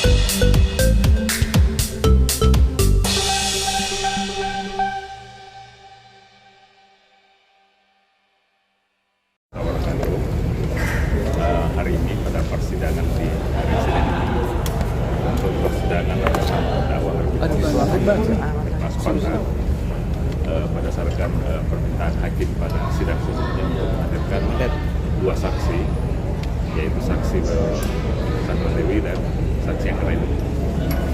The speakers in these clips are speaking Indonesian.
Hari ini pada persidangan di hari Senin untuk persidangan terdakwa Mas berdasarkan permintaan hakim pada sidang sebelumnya untuk menghadirkan dua saksi, yaitu saksi Sandra Dewi dan saksi yang lain.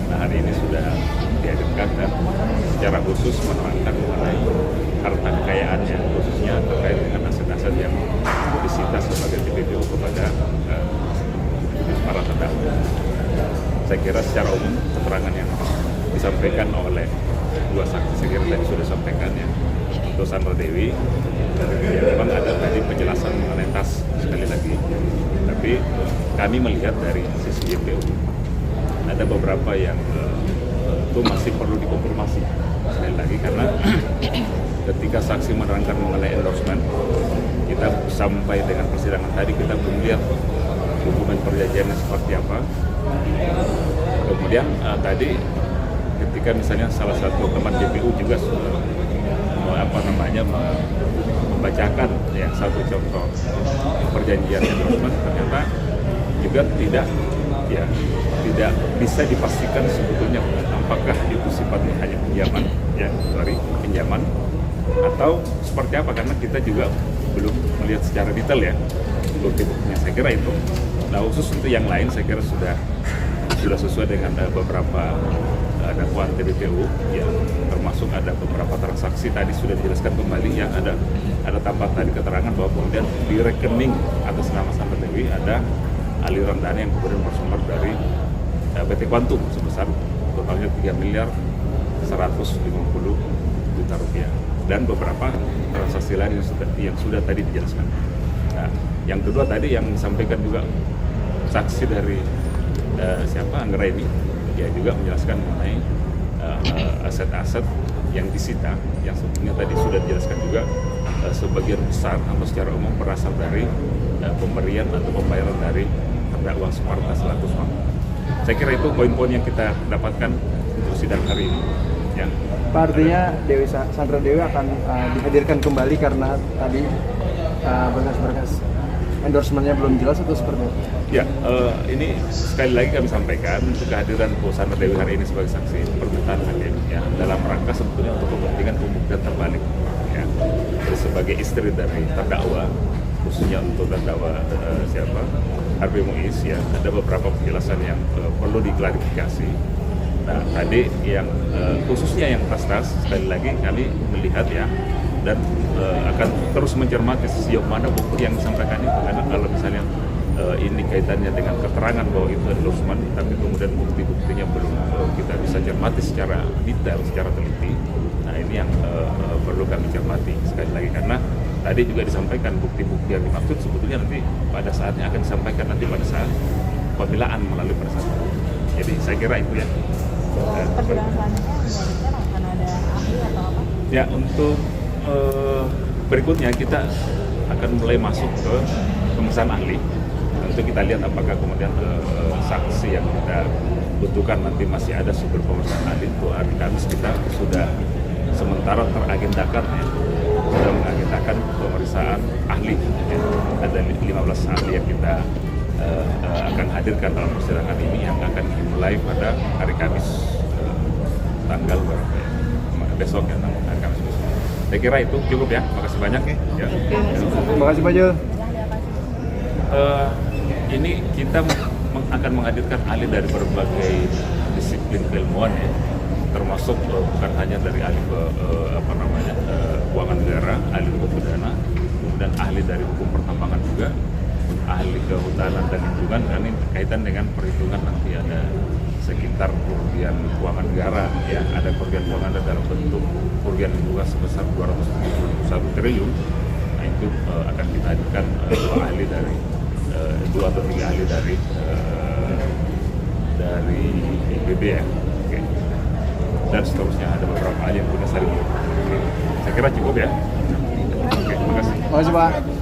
Nah, hari ini sudah dihadirkan dan secara khusus menerangkan mengenai harta kekayaannya, khususnya terkait dengan aset-aset yang disita sebagai TPPU kepada para terdakwa. Saya kira secara umum keterangan yang disampaikan oleh dua saksi saya kira tadi sudah disampaikan ya. Untuk Sandra Dewi, ya memang ada tadi penjelasan mengenai tas sekali lagi. Tapi kami melihat dari sisi JPU ada beberapa yang itu masih perlu dikonfirmasi sekali lagi, karena ketika saksi menerangkan mengenai endorsement, kita sampai dengan persidangan tadi kita belum lihat dokumen perjanjiannya seperti apa. Kemudian tadi ketika misalnya salah satu teman JPU juga membacakan ya satu contoh perjanjian endorsement, ternyata juga tidak bisa dipastikan sebetulnya apakah itu sifatnya hanya pinjaman atau seperti apa, karena kita juga belum melihat secara detail ya bukti-buktinya. Saya kira itu. Nah, khusus untuk yang lain saya kira sudah sesuai dengan beberapa dakwaan TPPU ya, termasuk ada beberapa transaksi tadi sudah dijelaskan kembali ya, ada tambahan tadi keterangan bahwa kemudian di rekening atas nama Sandra Dewi ada aliran dana yang kemudian bersumber dari PT Quantum sebesar totalnya 3.150.000.000 rupiah dan beberapa transaksi lain yang sudah tadi dijelaskan. Nah, yang kedua tadi yang disampaikan juga saksi dari Anggra ini ya juga menjelaskan mengenai aset-aset yang disita yang sebetulnya tadi sudah dijelaskan juga sebagian besar atau secara umum berasal dari pemberian atau pembayaran dari terdakwa Suparta selaku suami. Saya kira itu poin-poin yang kita dapatkan untuk sidang hari ini. Ya. Pak, artinya Sandra Dewi akan dihadirkan kembali karena tadi berkas-berkas endorsementnya belum jelas atau seperti apa? Ya, ini sekali lagi kami sampaikan untuk kehadiran Bu Sandra Dewi hari ini sebagai saksi permintaan hakim ya, dalam rangka sebetulnya untuk kepentingan pembuktian terbalik ya. Jadi sebagai istri dari terdakwa, khususnya untuk terdakwa Harvey Muiz ya, ada beberapa penjelasan yang perlu diklarifikasi. Nah, tadi yang khususnya yang tas-tas, sekali lagi kami melihat ya, dan akan terus mencermati sejauh mana bukti yang disampaikan itu, karena kalau misalnya ini kaitannya dengan keterangan bahwa itu endorsement, tapi kemudian bukti-buktinya belum kita bisa cermati secara detail, secara teliti. Nah, ini yang perlu kami cermati sekali lagi, karena tadi juga disampaikan bukti-bukti yang dimaksud sebetulnya nanti pada saatnya akan disampaikan nanti pada saat pembelaan melalui persidangan. Jadi saya kira itu ya. Persidangan selanjutnya akan ada ahli atau apa? Ya, untuk berikutnya kita akan mulai masuk ke pemeriksaan ahli. Tentu kita lihat apakah kemudian saksi yang kita butuhkan nanti masih ada sumber pemeriksaan ahli. Untuk hari Kamis kita sudah sementara teragendakan ya, sudah mengagendakan pemeriksaan ahli ya. Ada 15 ahli yang kita akan hadirkan dalam persidangan ini yang akan dimulai pada hari Kamis tanggal berapa ya? Besok ya, hari Kamis besok. Saya kira itu cukup ya. Makasih banyak ya. Terima kasih Pak Jul. Ini kita akan menghadirkan ahli dari berbagai disiplin keilmuan ya, termasuk bukan hanya dari ahli keuangan negara, ahli hukum pidana, kemudian ahli dari hukum pertambangan juga, ahli kehutanan dan lingkungan, karena ini berkaitan dengan perhitungan nanti ada sekitar kerugian keuangan negara ya, ada kerugian keuangan dalam bentuk kerugian lingkungan sebesar 271 triliun. Nah, itu akan kita hadirkan dua atau tiga ahli dari IPB ya. Oke. Dan seterusnya ada beberapa ahli yang punya saling. Saya kira cukup ya. Oke, terima kasih. Terima kasih Pak.